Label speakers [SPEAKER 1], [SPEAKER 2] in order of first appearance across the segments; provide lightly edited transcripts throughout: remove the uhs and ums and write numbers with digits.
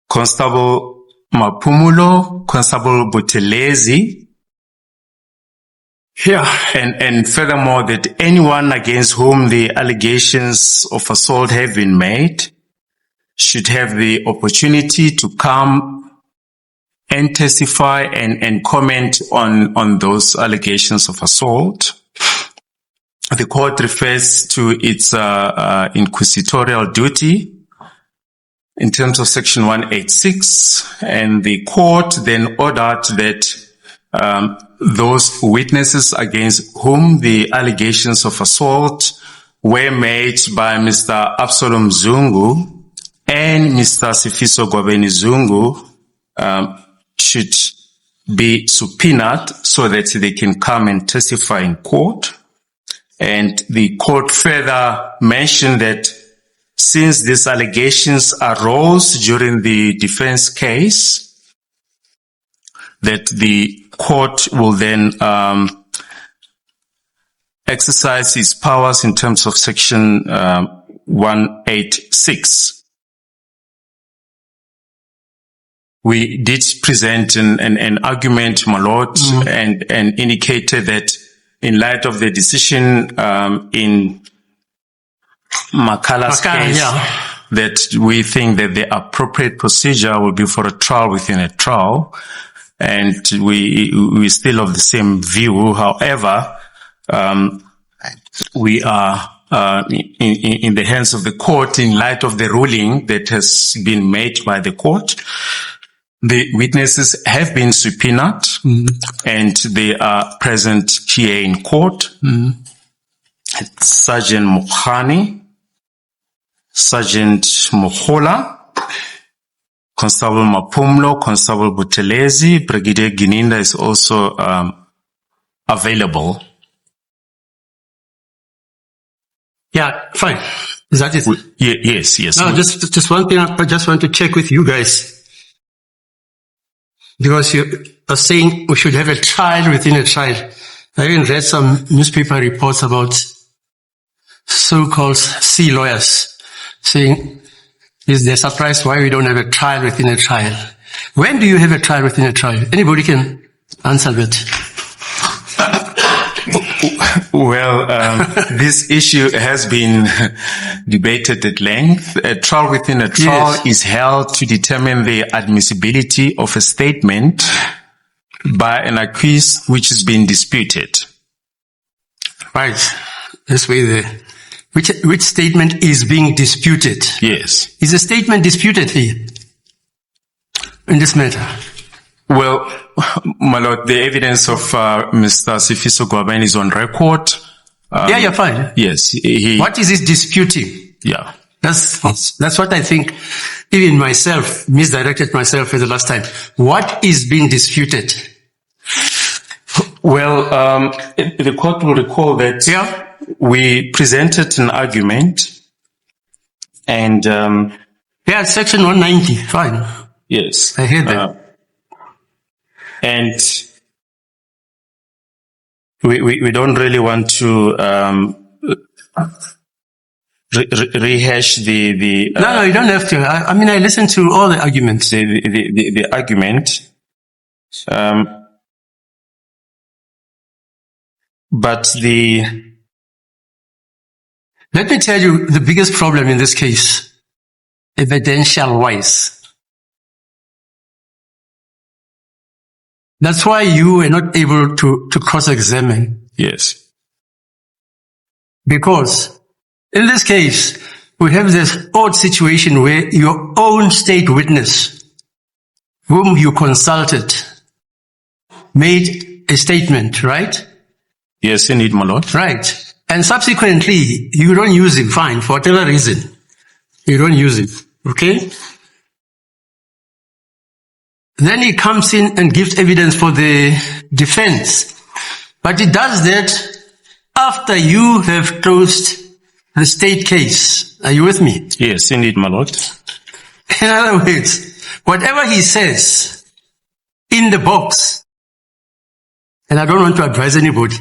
[SPEAKER 1] Constable Mapumulo, Constable Buthelezi. And furthermore, that anyone against whom the allegations of assault have been made should have the opportunity to come and testify and comment on those allegations of assault. The court refers to its inquisitorial duty in terms of Section 186, and the court then ordered that those witnesses against whom the allegations of assault were made by Mr. Absalom Zungu and Mr. Sifiso Gwabeni Zungu should be subpoenaed so that they can come and testify in court. And the court further mentioned that since these allegations arose during the defense case, that the court will then exercise its powers in terms of Section 186. We did present an argument, my lord, and indicated that in light of the decision in Makala's case, that we think that the appropriate procedure will be for a trial within a trial. And we still of the same view. However, we are in the hands of the court in light of the ruling that has been made by the court. The witnesses have been subpoenaed and they are present here in court. Sergeant Mokhani, Sergeant Mohola, Constable Mapumlo, Constable Buthelezi, Brigadier Gininda is also available.
[SPEAKER 2] Yeah, fine. Is that it?
[SPEAKER 1] Yes.
[SPEAKER 2] No, just one thing I just want to check with you guys. Because you are saying we should have a trial within a trial. I even read some newspaper reports about so-called sea lawyers saying they're surprised why we don't have a trial within a trial. When do you have a trial within a trial? Anybody can answer that.
[SPEAKER 1] Well, this issue has been debated at length. A trial within a trial is held to determine the admissibility of a statement by an accused which has been disputed.
[SPEAKER 2] Right. This way there. Which statement is being disputed?
[SPEAKER 1] Yes.
[SPEAKER 2] Is the statement disputed here in this matter?
[SPEAKER 1] Well, my lord, the evidence of Mr. Sifiso Gwabeni is on record.
[SPEAKER 2] You're fine.
[SPEAKER 1] Yes.
[SPEAKER 2] What is it disputing?
[SPEAKER 1] Yeah.
[SPEAKER 2] That's what I think. Even myself, misdirected myself for the last time. What is being disputed?
[SPEAKER 1] Well, the court will recall that we presented an argument and...
[SPEAKER 2] Section 190, fine.
[SPEAKER 1] Yes.
[SPEAKER 2] I hear that.
[SPEAKER 1] And we don't really want to rehash the
[SPEAKER 2] No, you don't have to. I mean, I listened to all the arguments.
[SPEAKER 1] The argument. But
[SPEAKER 2] let me tell you the biggest problem in this case, evidential-wise. That's why you were not able to cross-examine.
[SPEAKER 1] Yes.
[SPEAKER 2] Because in this case, we have this odd situation where your own state witness, whom you consulted, made a statement, right?
[SPEAKER 1] Yes, indeed, my lord.
[SPEAKER 2] Right. And subsequently, you don't use him, fine, for whatever reason. You don't use him, okay? Then he comes in and gives evidence for the defense. But he does that after you have closed the state case. Are you with me?
[SPEAKER 1] Yes, indeed, my lord.
[SPEAKER 2] In other words, whatever he says in the box, and I don't want to advise anybody,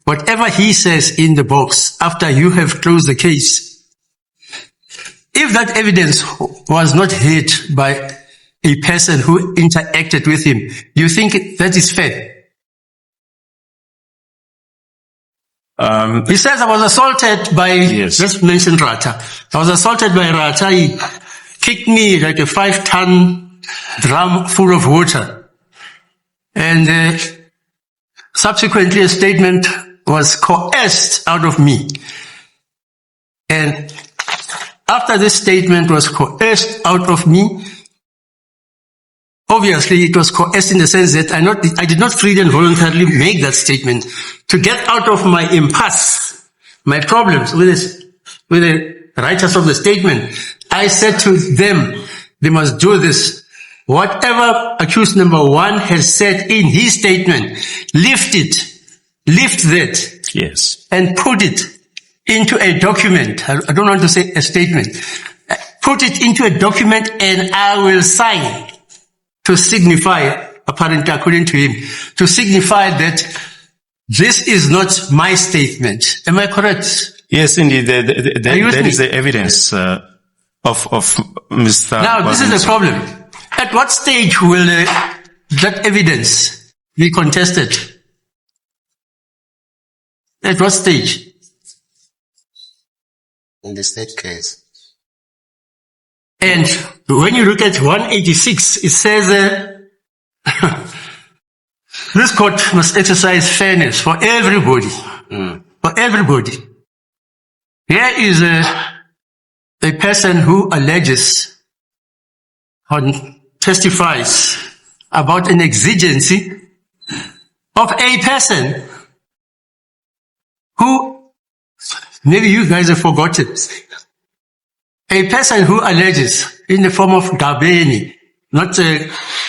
[SPEAKER 2] whatever he says in the box after you have closed the case, if that evidence was not heard by a person who interacted with him. You think that is fair? He says, I was assaulted by, let's mention Rata. I was assaulted by Rata. He kicked me like a 5-ton drum full of water. And subsequently a statement was coerced out of me. And after this statement was coerced out of me, obviously it was coerced in the sense that I did not freely and voluntarily make that statement. To get out of my impasse, my problems with the writers of the statement, I said to them, they must do this. Whatever accused number 1 has said in his statement, lift that.
[SPEAKER 1] Yes.
[SPEAKER 2] And put it into a document. I don't want to say a statement. Put it into a document and I will sign to signify, apparently according to him, to signify that this is not my statement. Am I correct?
[SPEAKER 1] Yes, indeed. That is the evidence of Mr.
[SPEAKER 2] Now, this is the problem. At what stage will that evidence be contested? At what stage?
[SPEAKER 3] In the state case.
[SPEAKER 2] And when you look at 186, it says this court must exercise fairness for everybody. For everybody. Here is a person who alleges or testifies about an exigency of a person who, maybe you guys have forgotten, a person who alleges in the form of Gabeni, not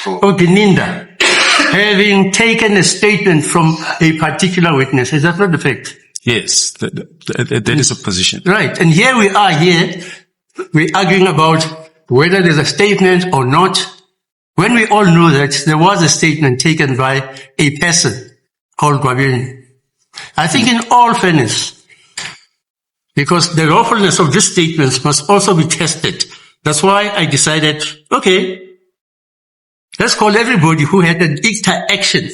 [SPEAKER 2] Ogininda, having taken a statement from a particular witness. Is that not the fact?
[SPEAKER 1] Yes, that is a position.
[SPEAKER 2] Right. And here we are we're arguing about whether there's a statement or not, when we all know that there was a statement taken by a person called Gwabeni. I think in all fairness, because the lawfulness of these statements must also be tested. That's why I decided, okay, let's call everybody who had an interaction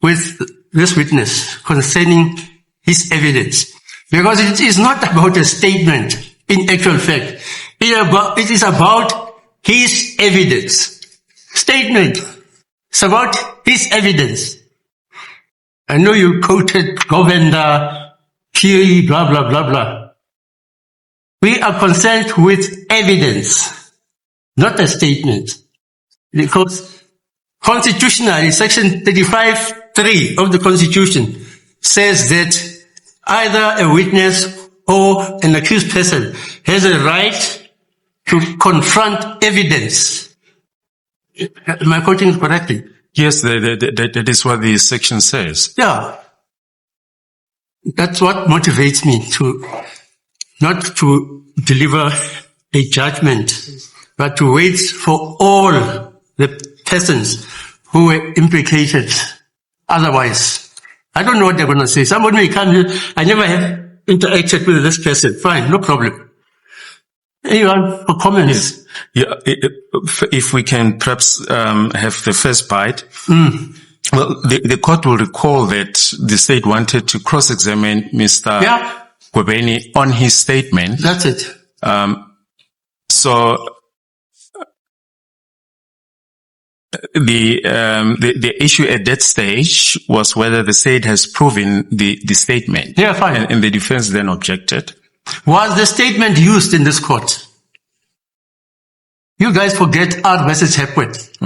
[SPEAKER 2] with this witness concerning his evidence. Because it is not about a statement in actual fact. It is about his evidence. Statement. It's about his evidence. I know you quoted Govender, Kiri, blah, blah, blah, blah. We are concerned with evidence, not a statement. Because constitutionally, section 35(3) of the Constitution says that either a witness or an accused person has a right to confront evidence. Am I quoting it correctly?
[SPEAKER 1] Yes, that is what the section says.
[SPEAKER 2] Yeah. That's what motivates me not to deliver a judgment, but to wait for all the persons who were implicated. Otherwise, I don't know what they're going to say. Somebody may come here, I never have interacted with this person. Fine, no problem. Anyone for comments?
[SPEAKER 1] Yeah, if we can perhaps have the first bite. Well, the court will recall that the state wanted to cross-examine Mr. Gwabeni on his statement.
[SPEAKER 2] That's it.
[SPEAKER 1] So the issue at that stage was whether the state has proven the statement.
[SPEAKER 2] Yeah, fine.
[SPEAKER 1] And the defense then objected.
[SPEAKER 2] Was the statement used in this court? You guys forget R versus Hepworth.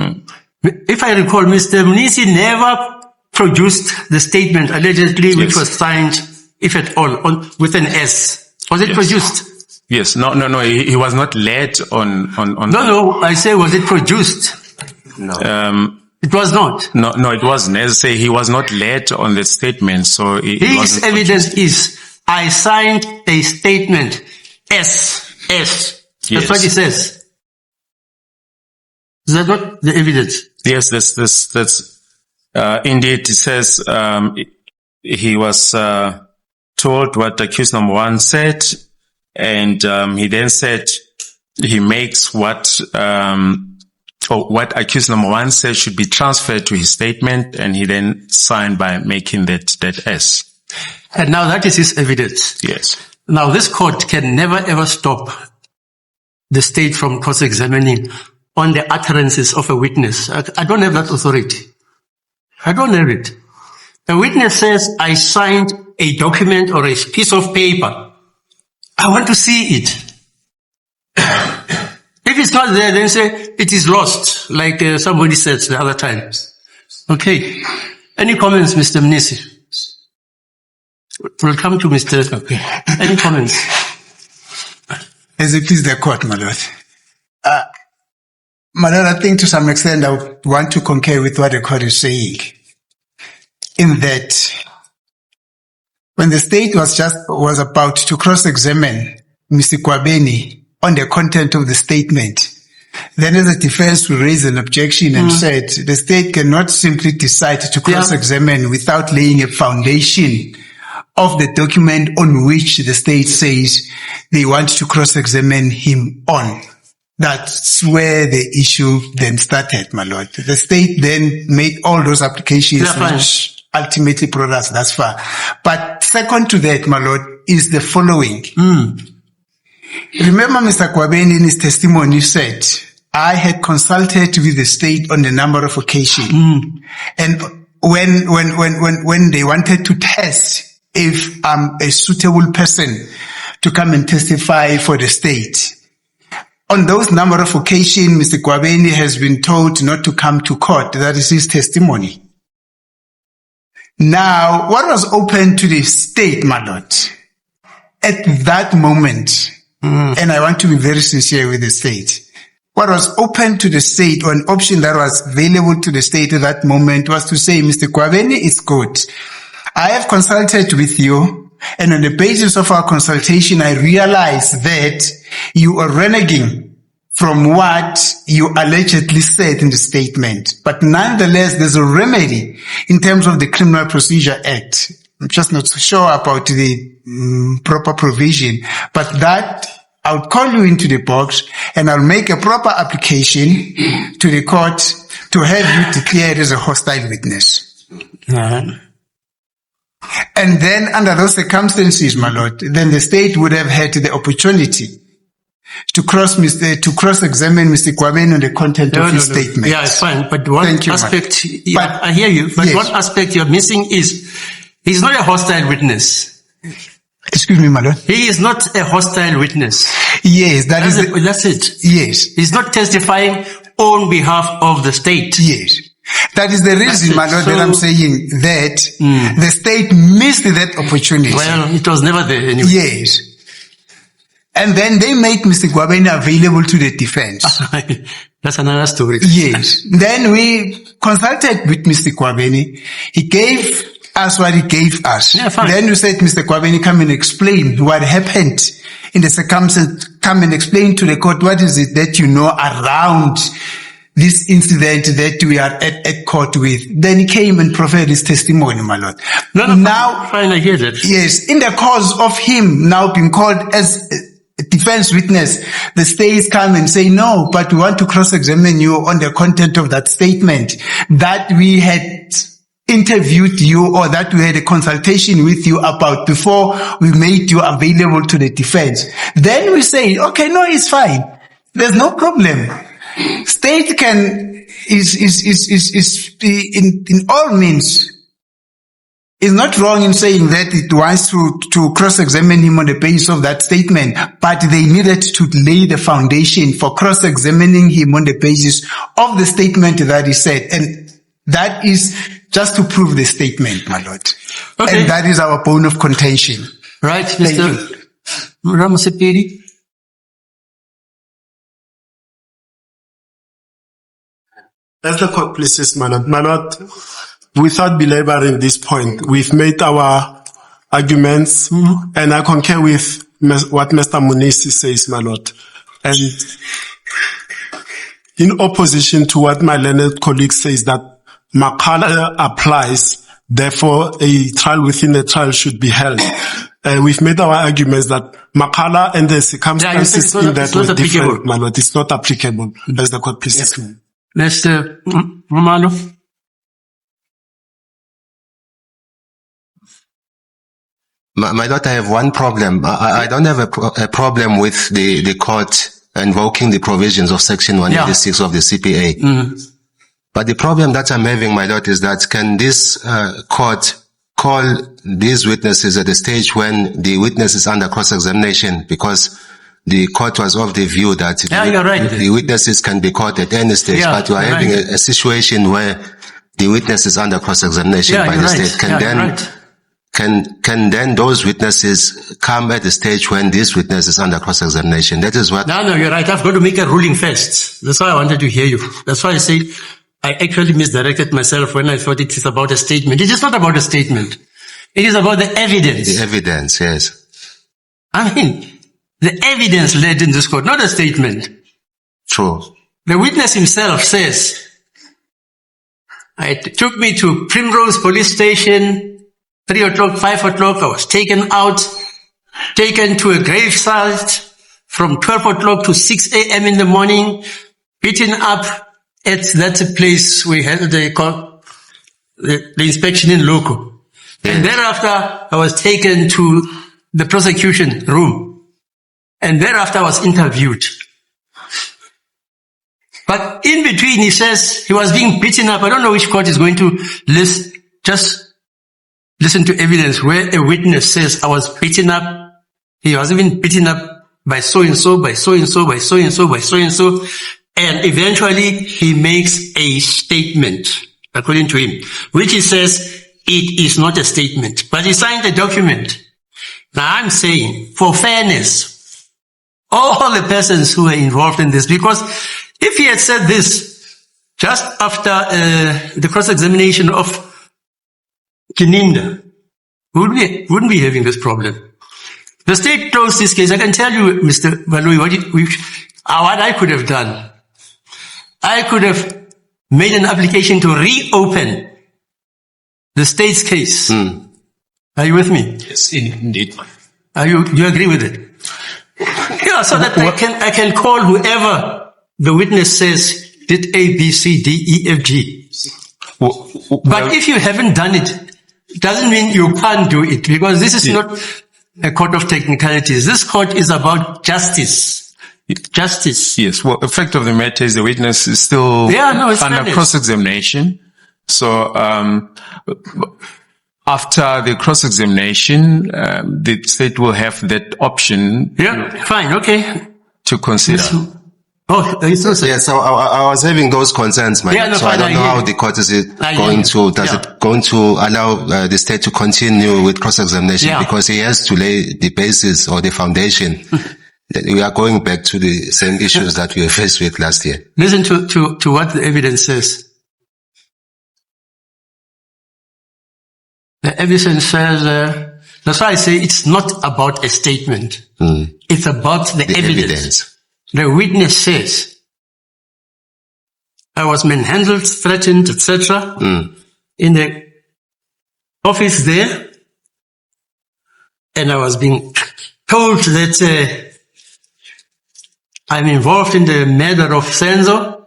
[SPEAKER 2] If I recall, Mr. Mnisi never produced the statement allegedly which was signed, if at all, with an S. Was it produced?
[SPEAKER 1] Yes. No. He was not led on.
[SPEAKER 2] No. I say, was it produced?
[SPEAKER 3] No.
[SPEAKER 2] It was not.
[SPEAKER 1] No, it wasn't. As I say, he was not led on the statement, so
[SPEAKER 2] his evidence is, I signed a statement, S. That's what he says. Is that not the evidence?
[SPEAKER 1] Yes, that's indeed. It says he was told what accused number 1 said, and he then said he makes what what accused number 1 says should be transferred to his statement, and he then signed by making that S.
[SPEAKER 2] And now that is his evidence.
[SPEAKER 1] Yes.
[SPEAKER 2] Now this court can never ever stop the state from cross-examining on the utterances of a witness. I don't have that authority. I don't have it. A witness says, I signed a document or a piece of paper. I want to see it. If it's not there, then say, it is lost, like somebody said the other times. Okay. Any comments, Mr. Mnisi? We'll come to Mr. Okay. Any comments?
[SPEAKER 4] As it please the court, my lord. My lord, I think to some extent I would want to concur with what the court is saying. In that, when the state was about to cross-examine Mr. Kwabeni on the content of the statement, then as a defense we raised an objection and said the state cannot simply decide to cross-examine without laying a foundation of the document on which the state says they want to cross-examine him on. That's where the issue then started, my lord. The state then made all those applications which ultimately brought us thus far. But second to that, my lord, is the following. Remember Mr. Kwabeni in his testimony said, I had consulted with the state on a number of occasions. And when they wanted to test if I'm a suitable person to come and testify for the state, on those number of occasions, Mr. Kwabeni has been told not to come to court. That is his testimony. Now, what was open to the state, my lord, at that moment, and I want to be very sincere with the state, what was open to the state, or an option that was available to the state at that moment, was to say, Mr. Kwabeni, it's good. I have consulted with you, and on the basis of our consultation, I realized that you are reneging from what you allegedly said in the statement. But nonetheless, there's a remedy in terms of the Criminal Procedure Act. I'm just not so sure about the proper provision, but that I'll call you into the box and I'll make a proper application to the court to have you declared as a hostile witness. And then under those circumstances, my lord, then the state would have had the opportunity to cross-examine Mr. Kwabeni on the content of his statement.
[SPEAKER 2] Yeah, it's fine. But one aspect, I hear you, but one aspect you're missing is he's not a hostile witness.
[SPEAKER 4] Excuse me, my lord.
[SPEAKER 2] He is not a hostile witness.
[SPEAKER 4] Yes, that's
[SPEAKER 2] it.
[SPEAKER 4] Yes.
[SPEAKER 2] He's not testifying on behalf of the state.
[SPEAKER 4] Yes. That is the reason, my lord, that I'm saying that the state missed that opportunity.
[SPEAKER 2] Well, it was never there anyway.
[SPEAKER 4] Yes. And then they made Mr. Kwabeni available to the defense.
[SPEAKER 2] That's another story.
[SPEAKER 4] Yes. Then we consulted with Mr. Kwabeni. He gave us what he gave us.
[SPEAKER 2] Yeah, fine.
[SPEAKER 4] Then we said, Mr. Kwabeni, come and explain what happened in the circumstance. Come and explain to the court what is it that you know around this incident that we are at court with. Then he came and provided his testimony, my lord.
[SPEAKER 2] Now, fine, I hear that.
[SPEAKER 4] Yes, in the cause of him now being called as a defense witness, the states come and say, no, but we want to cross-examine you on the content of that statement that we had interviewed you or that we had a consultation with you about before we made you available to the defense. Then we say, okay, no, it's fine. There's no problem. State can, in all means, is not wrong in saying that it wants to cross-examine him on the basis of that statement, but they needed to lay the foundation for cross-examining him on the basis of the statement that he said. And that is just to prove the statement, my lord. Okay. And that is our bone of contention.
[SPEAKER 2] Right, Mr. Ramasepedi.
[SPEAKER 5] As the court pleases, my lord, without belaboring this point, we've made our arguments, and I concur with what Mr. Munisi says, my lord. And in opposition to what my learned colleague says, that Makala applies, therefore a trial within a trial should be held. We've made our arguments that Makala and the circumstances in that were different, my lord. It's not applicable, as the court pleases.
[SPEAKER 2] Yes. Mr. Mumalo.
[SPEAKER 3] My Lord, I have one problem. I don't have a problem with the court invoking the provisions of Section 186 of the CPA.
[SPEAKER 2] Mm-hmm.
[SPEAKER 3] But the problem that I'm having, my Lord, is that can this court call these witnesses at a stage when the witness is under cross-examination? Because the court was of the view that
[SPEAKER 2] you're right.
[SPEAKER 3] the witnesses can be caught at any stage, but you are having a situation where the witness is under cross-examination by the state. Can then those witnesses come at the stage when this witness is under cross-examination? That is what...
[SPEAKER 2] No, you're right. I've got to make a ruling first. That's why I wanted to hear you. That's why I say I actually misdirected myself when I thought it is about a statement. It is not about a statement. It is about the evidence.
[SPEAKER 3] The evidence, yes.
[SPEAKER 2] I mean, the evidence led in this court, not a statement.
[SPEAKER 3] True.
[SPEAKER 2] The witness himself says, it took me to Primrose Police Station, 3 o'clock, 5 o'clock, I was taken out, taken to a gravesite from 12 o'clock to 6 a.m. in the morning, beaten up at that place we had the inspection in loco. Yes. And thereafter, I was taken to the prosecution room. And thereafter, I was interviewed. But in between, he says he was being beaten up. I don't know which court is going to list, just listen to evidence where a witness says I was beaten up. He was even beaten up by so-and-so, by so-and-so, by so-and-so, by so-and-so. And eventually he makes a statement, according to him, which he says it is not a statement, but he signed the document. Now I'm saying, for fairness, all the persons who were involved in this, because if he had said this just after the cross-examination of Kininda, wouldn't be having this problem. The state closed this case. I can tell you, Mr. Balui, what I could have done. I could have made an application to reopen the state's case. Are you with me?
[SPEAKER 1] Yes, indeed.
[SPEAKER 2] Do you agree with it? Yeah, so that I can call whoever the witness says did A, B, C, D, E, F, G. But if you haven't done it, it doesn't mean you can't do it, because this is not a court of technicalities. This court is about justice. Justice.
[SPEAKER 1] Yes. Well, the fact of the matter is the witness is still under cross-examination. So, after the cross-examination, the state will have that option.
[SPEAKER 2] Yeah, fine, okay.
[SPEAKER 1] To consider.
[SPEAKER 3] Yes, so I was having those concerns, man. So I don't know how the court is going to allow the state to continue with cross-examination, because he has to lay the basis or the foundation. We are going back to the same issues that we were faced with last year.
[SPEAKER 2] Listen to what the evidence says. The evidence says, that's why I say it's not about a statement. It's about the evidence. The witness says, I was manhandled, threatened, etc. In the office there, and I was being told that I'm involved in the murder of Senzo,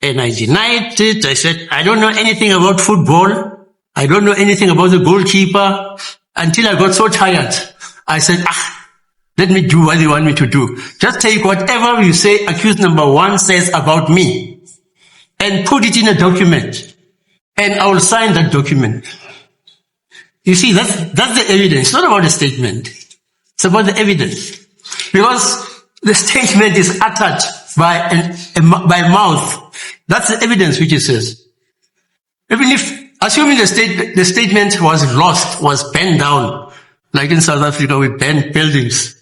[SPEAKER 2] and I denied it. I said, I don't know anything about football. I don't know anything about the goalkeeper, until I got so tired. I said, let me do what you want me to do. Just take whatever you say accused number 1 says about me and put it in a document, and I will sign that document. You see, that's the evidence. It's not about a statement. It's about the evidence. Because the statement is uttered by mouth. That's the evidence which it says. Even if, assuming the statement was lost, was burned down, like in South Africa we burn buildings,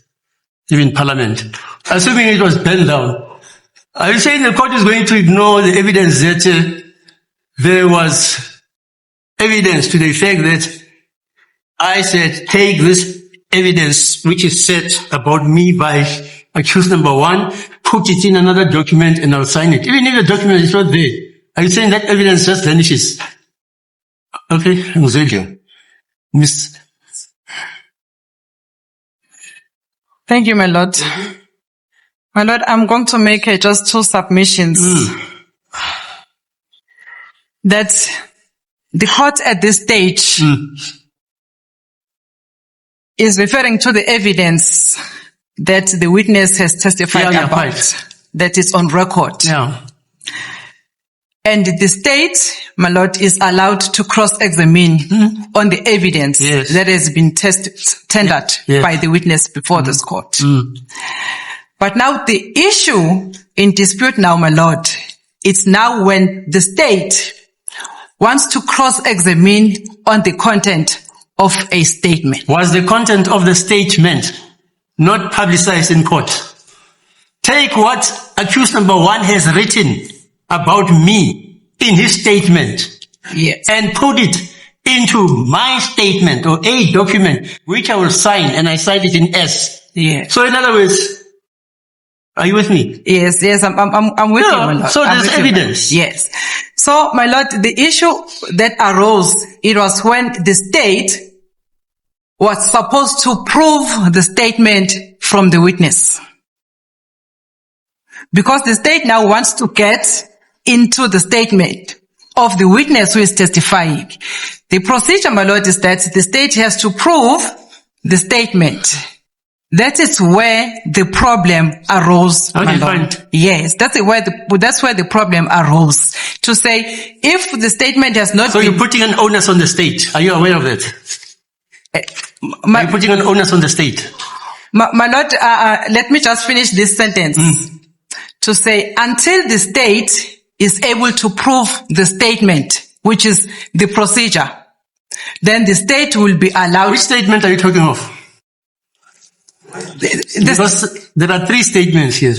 [SPEAKER 2] even parliament. Assuming it was burned down, are you saying the court is going to ignore the evidence that there was evidence to the effect that I said, take this evidence which is said about me by accused number 1, put it in another document and I'll sign it. Even if the document is not there, are you saying that evidence just vanishes? Okay, thank you. Miss.
[SPEAKER 6] Thank you, my lord. My lord, I'm going to make just 2 submissions. that the court at this stage is referring to the evidence that the witness has testified about, that is on record.
[SPEAKER 2] Yeah.
[SPEAKER 6] And the state, my lord, is allowed to cross-examine on the evidence that has been tendered by the witness before this court. But now the issue in dispute now, my lord, it's now when the state wants to cross-examine on the content of a statement.
[SPEAKER 2] Was the content of the statement not publicized in court? Take what accused number 1 has written about me in his statement and put it into my statement or a document which I will sign, and I sign it in S. So in other words, are you with me?
[SPEAKER 6] Yes, I'm with you, my lord.
[SPEAKER 2] So there's evidence.
[SPEAKER 6] Yes. So, my lord, the issue that arose, it was when the state was supposed to prove the statement from the witness. Because the state now wants to get into the statement of the witness who is testifying. The procedure, my lord, is that the state has to prove the statement. That is where the problem arose, my lord. Fine. Yes, that's where the problem arose. To say, if the statement has not been...
[SPEAKER 2] So you're putting an onus on the state. Are you aware of that? Are you putting an onus on the state?
[SPEAKER 6] My lord, let me just finish this sentence. To say, until the state is able to prove the statement, which is the procedure, then the state will be allowed...
[SPEAKER 2] Which statement are you talking of? Because there are 3 statements here.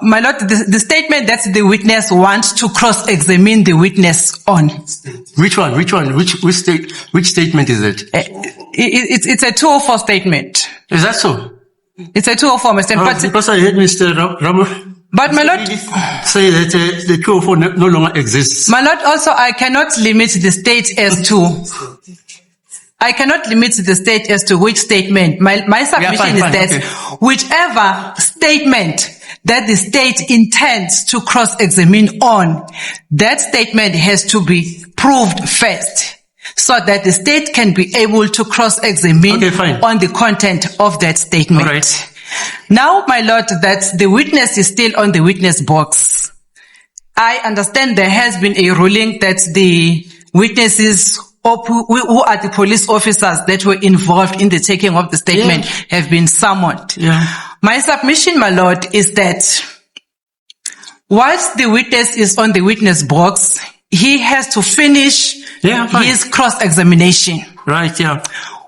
[SPEAKER 6] My lord, the statement that the witness wants to cross-examine the witness on.
[SPEAKER 2] Which one? Which statement is it?
[SPEAKER 6] It's a 204 statement.
[SPEAKER 2] Is that so?
[SPEAKER 6] It's a 204, Mr. But
[SPEAKER 2] because I heard Mr. Ramo.
[SPEAKER 6] But my lord,
[SPEAKER 2] say that the 204 no longer exists.
[SPEAKER 6] My lord, also I cannot limit the state as to... I cannot limit the state as to which statement. My submission is that whichever statement that the state intends to cross-examine on, that statement has to be proved first, so that the state can be able to cross-examine on the content of that statement.
[SPEAKER 2] All right.
[SPEAKER 6] Now, my lord, that the witness is still on the witness box. I understand there has been a ruling that the witnesses who are the police officers that were involved in the taking of the statement have been summoned. My submission, my lord, is that whilst the witness is on the witness box, he has to finish his cross-examination.
[SPEAKER 2] Right,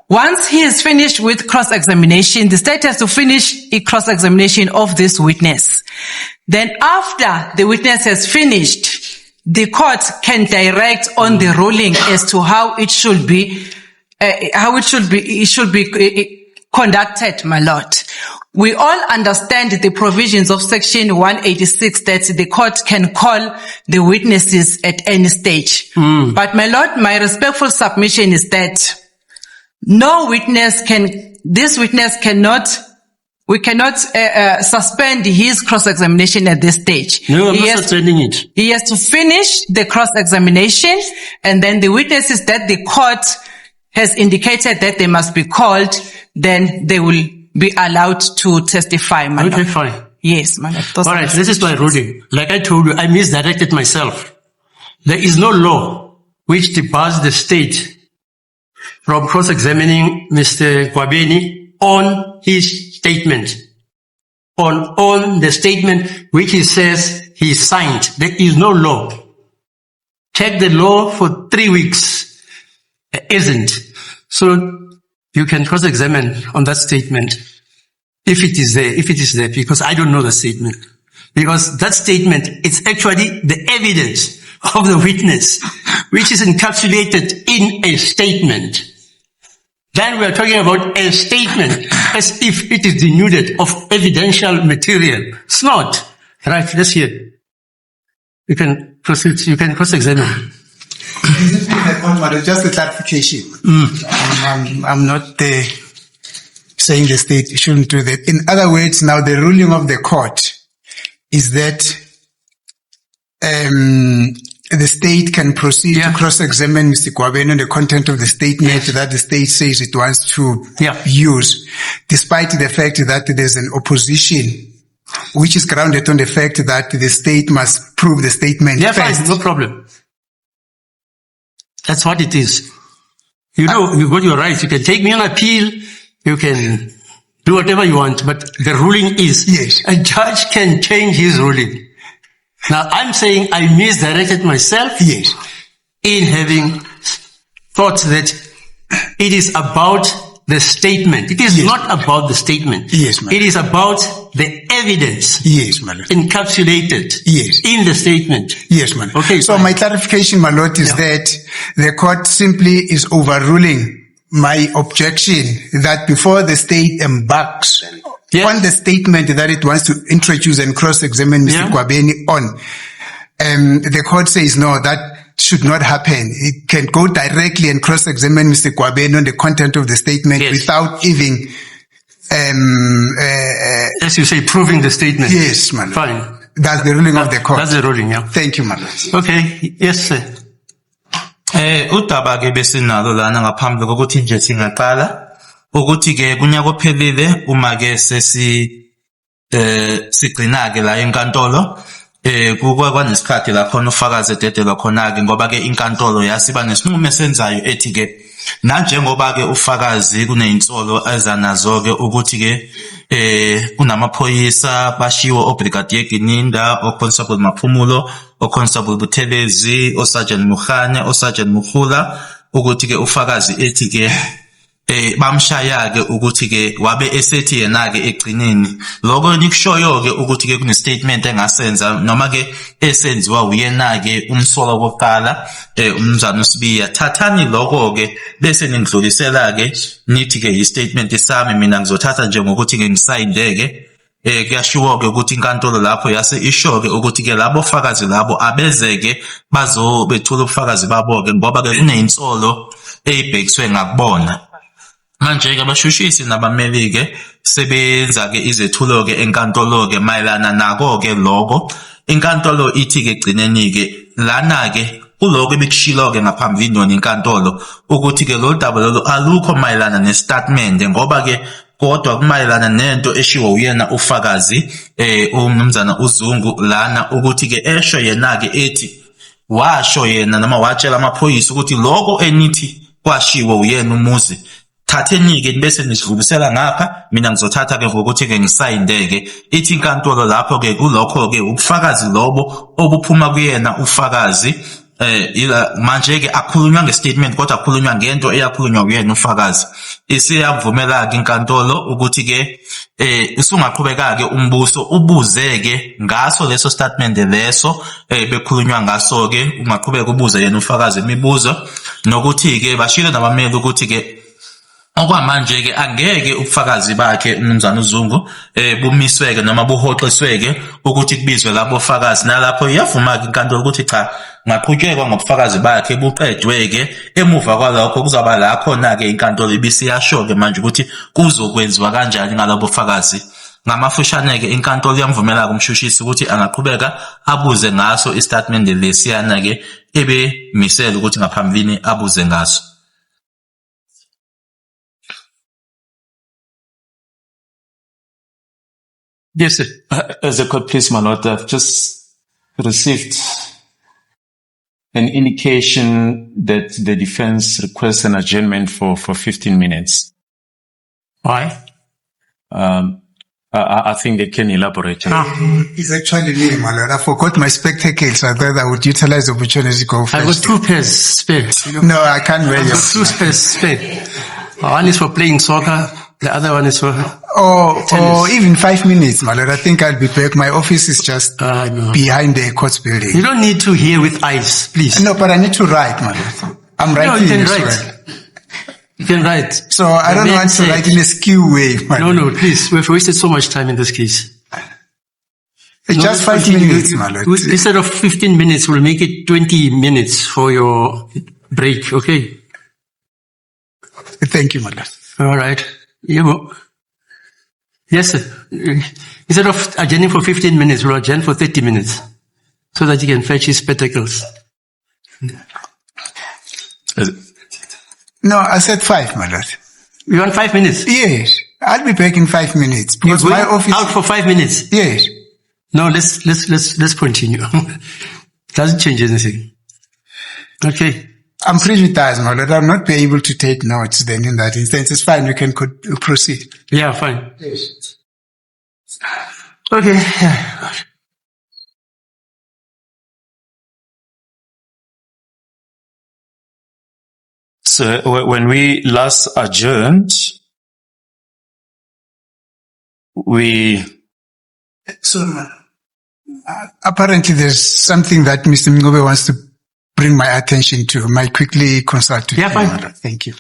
[SPEAKER 6] Once he is finished with cross-examination, the state has to finish a cross-examination of this witness. Then after the witness has finished, the court can direct on the ruling as to how it should be conducted, my lord. We all understand the provisions of section 186 that the court can call the witnesses at any stage. But my lord, my respectful submission is that we cannot suspend his cross-examination at this stage.
[SPEAKER 2] No, I'm not suspending it.
[SPEAKER 6] He has to finish the cross-examination, and then the witnesses that the court has indicated that they must be called, then they will be allowed to testify, my lord.
[SPEAKER 2] Okay, fine.
[SPEAKER 6] Yes, my lord.
[SPEAKER 2] All right, this is my ruling. Like I told you, I misdirected myself. There is no law which debars the state from cross-examining Mr. Kwabeni on his statement, on the statement which he says he signed. There is no law. Check the law for 3 weeks. There isn't. So you can cross-examine on that statement if it is there, because I don't know the statement. Because that statement, it's actually the evidence of the witness, which is encapsulated in a statement. Then we are talking about a statement as if it is denuded of evidential material. It's not. Right, let's hear. You can proceed. You can cross-examine.
[SPEAKER 4] Just a clarification. I'm not saying the state shouldn't do that. In other words, now the ruling of the court is that the state can proceed to cross-examine Mr. Kwabena on the content of the statement that the state says it wants to use, despite the fact that there's an opposition, which is grounded on the fact that the state must prove the statement first.
[SPEAKER 2] Fine, no problem. That's what it is. You know, you've got your rights. You can take me on appeal. You can do whatever you want, but the ruling is a judge can change his ruling. Now, I'm saying I misdirected myself in having thought that it is about the statement. It is not about the statement.
[SPEAKER 4] Yes, ma'am.
[SPEAKER 2] It is about the evidence encapsulated in the statement.
[SPEAKER 4] Yes, ma'am.
[SPEAKER 2] Okay.
[SPEAKER 4] So my clarification, my lord, is that the court simply is overruling my objection that before the state embarks on the statement that it wants to introduce and cross-examine Mr. Kwabeni on, the court says no, that should not happen. It can go directly and cross-examine Mr. Kwabeni on the content of the statement without even,
[SPEAKER 2] as you say, proving the statement.
[SPEAKER 4] Yes, man.
[SPEAKER 2] Fine.
[SPEAKER 4] That's the ruling of the court.
[SPEAKER 2] That's the ruling,
[SPEAKER 4] Thank you, man.
[SPEAKER 2] Okay. Yes, sir.
[SPEAKER 7] Udaba ke besinalo lana ngaphambi kokuthi nje singaqala ukuthi ke kunyaka ophelile uma ke sigcina ke la enkantolo kwanesikhathi la khona ufakazi ededelwa khona ke ngoba ke inkantolo yasiba nesinqumo esenzayo ethi ke nanjengoba ke ufakazi kunezinsolo ezanazo ke ukuthi ke kunamaphoyisa bashiwo obrigadier Gininda, oconstable Maphumulo, oconstable Buthelezi, osergeant Mukhane, osergeant Mukhula, ukuthi ke ufakazi ethi ke bamshaya ke ukuthi ke wabe esethi yena ke egcineni lokho nikushoyo ke ukuthi ke kune statement engasenza noma ke esenziwa uyena ke umsola wokuqala umnumzana uSibiya thathani lokho ke bese nindlulisela ke nithi ke i-statement sami mina ngizothatha nje ngokuthi ke ngisayindeke kuyashiwo ke ukuthi inkantolo lapho yase isho ke ukuthi ke labo fakazi labo abezeke bazobethula ubufakazi babo ke ngoba ke kunezinsolo ezibhekiswe ngakubona. Manje ke abashushisi nabameli ke sebenza ke izethulo ke enkantolo ke mayelana nako ke lokho inkantolo ithi ke gcineni ke lana ke kuloko ebikushilo ke ngaphambilini yona inkantolo ukuthi ke lo daba lo alukho mayelana nestatement ngoba ke kodwa kumayelana nento eshiwo uyena ufakazi umnumzana uZungu lana ukuthi ke esho yena ke ethi washo yena noma watshela amaphoyisa ukuthi lokho enithi kwashiwo uyena umuzi thatheni ke bese nisidlulisela ngapha mina ngizothatha ke ngokuthi ke ngisayindeke ithi inkantolo lapho ke kulokho ke ubufakazi lobo obuphuma kuyena ufakazi manje ke akhulunywa ngestatement kodwa akhulunywa ngento eyakhulunywa kuyena ufakazi isiyavumela ke inkantolo ukuthi ke isungaqhubeka ke umbuso ubuzeke ngaso leso statement leso bekhulunywa ngaso ke ungaqhubeka ubuze yena ufakazi imibuzo nokuthi ke bashilo nabameli ukuthi ke okwamanje ke angeke ubufakazi bakhe umnumzana uZungu bumisweke noma buhoxisweke ukuthi kubizwe labo fakazi nalapho iyavuma ke inkantolo ukuthi cha ngaqhutshekwa ngobufakazi bakhe buqedweke emuva kwalokho kuzaba la khona ke inkantolo ibisiyasho ke manje ukuthi kuzokwenziwa kanjani ngalabo fakazi ngamafushane ke inkantolo yamvumela kumshushisi ukuthi angaqhubeka abuze ngaso istatement lesiyana ke ebemisela ukuthi ngaphambilini abuze ngaso.
[SPEAKER 2] Yes, sir.
[SPEAKER 1] As a court, please, my lord, I've just received an indication that the defense requests an adjournment for 15 minutes.
[SPEAKER 2] Why?
[SPEAKER 1] I think they can elaborate.
[SPEAKER 4] It's actually me, my lord. I forgot my spectacles. I thought I would utilize the opportunity to go first.
[SPEAKER 2] I got 2 pairs spare.
[SPEAKER 4] No, I can't wear
[SPEAKER 2] I got 2 pairs spare. One is for playing soccer. The other one is for
[SPEAKER 4] or even 5 minutes, my lord. I think I'll be back. My office is just behind the courts building.
[SPEAKER 2] You don't need to hear with eyes, please.
[SPEAKER 4] No, but I need to write, my lord. I'm writing.
[SPEAKER 2] No, you can write.
[SPEAKER 4] Well.
[SPEAKER 2] You can write.
[SPEAKER 4] So I don't want to write in a skew way.
[SPEAKER 2] No, please. We've wasted so much time in this case.
[SPEAKER 4] It's just 5 minutes, my lord.
[SPEAKER 2] Instead of 15 minutes, we'll make it 20 minutes for your break, okay?
[SPEAKER 4] Thank you, my lord.
[SPEAKER 2] All right. Yes, sir. Instead of adjourning for 15 minutes, we'll adjourn for 30 minutes so that you can fetch his spectacles.
[SPEAKER 4] No, I said 5, my lord.
[SPEAKER 2] You want 5 minutes?
[SPEAKER 4] Yes. I'll be back in 5 minutes. Because
[SPEAKER 2] You're
[SPEAKER 4] my
[SPEAKER 2] going
[SPEAKER 4] office.
[SPEAKER 2] out for 5 minutes?
[SPEAKER 4] Yes.
[SPEAKER 2] No, let's continue. Doesn't change anything. Okay.
[SPEAKER 4] I'm prejudiced, my lord. I'll not be able to take notes then in that instance. It's fine. We can proceed.
[SPEAKER 2] Yeah, fine.
[SPEAKER 4] Yes.
[SPEAKER 2] Okay. Yeah.
[SPEAKER 1] So when we last adjourned,
[SPEAKER 4] So, apparently there's something that Mr. Ngobe wants to bring my attention to. Might quickly consult with
[SPEAKER 2] Yeah, fine.
[SPEAKER 4] him. Thank you.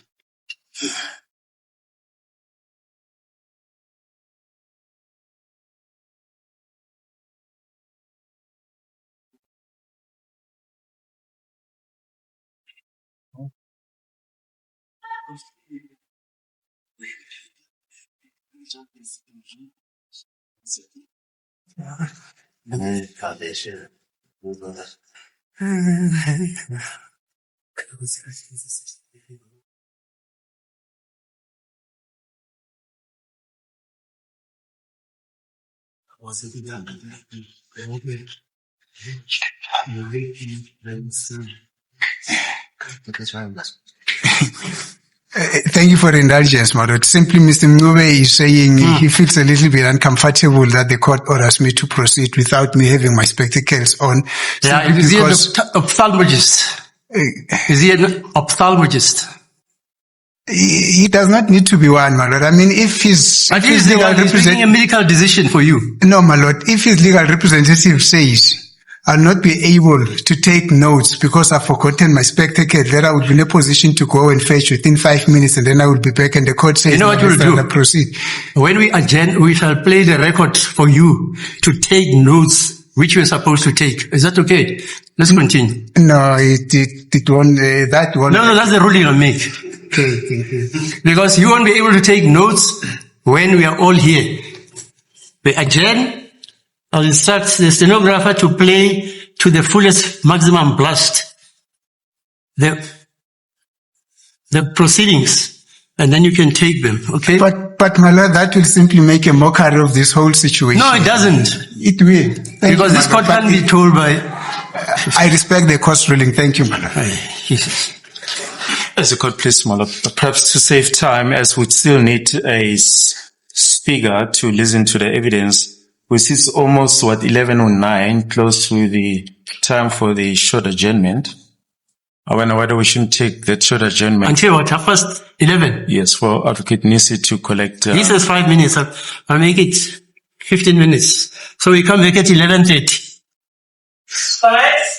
[SPEAKER 4] Thank you for the indulgence, my lord. Simply, Mr. Ngobe is saying he feels a little bit uncomfortable that the court orders me to proceed without me having my spectacles on.
[SPEAKER 2] Yeah, is he an ophthalmologist? Is he an ophthalmologist?
[SPEAKER 4] He does not need to be one, my lord. I mean, if his
[SPEAKER 2] legal representative, a medical decision for you.
[SPEAKER 4] No, my lord. If his legal representative says I'll not be able to take notes because I've forgotten my spectacles, then I would be in a position to go and fetch within 5 minutes, and then I will be back, and the court says,
[SPEAKER 2] you know what we'll do?
[SPEAKER 4] Proceed.
[SPEAKER 2] When we adjourn, we shall play the record for you to take notes which you are supposed to take. Is that okay? Let's continue.
[SPEAKER 4] No, it won't. That won't.
[SPEAKER 2] No, that's the ruling I'll make.
[SPEAKER 4] Okay.
[SPEAKER 2] Because you won't be able to take notes when we are all here. We adjourn. I'll instruct the stenographer to play to the fullest maximum blast the proceedings, and then you can take them, okay?
[SPEAKER 4] But my lord, that will simply make a mockery of this whole situation.
[SPEAKER 2] No, it doesn't.
[SPEAKER 4] It will.
[SPEAKER 2] Because this court can't be told by...
[SPEAKER 4] I respect the court's ruling. Thank you, my lord.
[SPEAKER 2] Jesus.
[SPEAKER 1] as a court, please, my lord, perhaps to save time, as we still need a speaker to listen to the evidence, which is almost 11:09, close to the time for the short adjournment. I wonder whether we shouldn't take that short adjournment.
[SPEAKER 2] Until what, 11:30?
[SPEAKER 1] Yes, for Advocate Nisi to collect.
[SPEAKER 2] He says 5 minutes. I'll make it 15 minutes. So we come back at 11:30.
[SPEAKER 6] All right.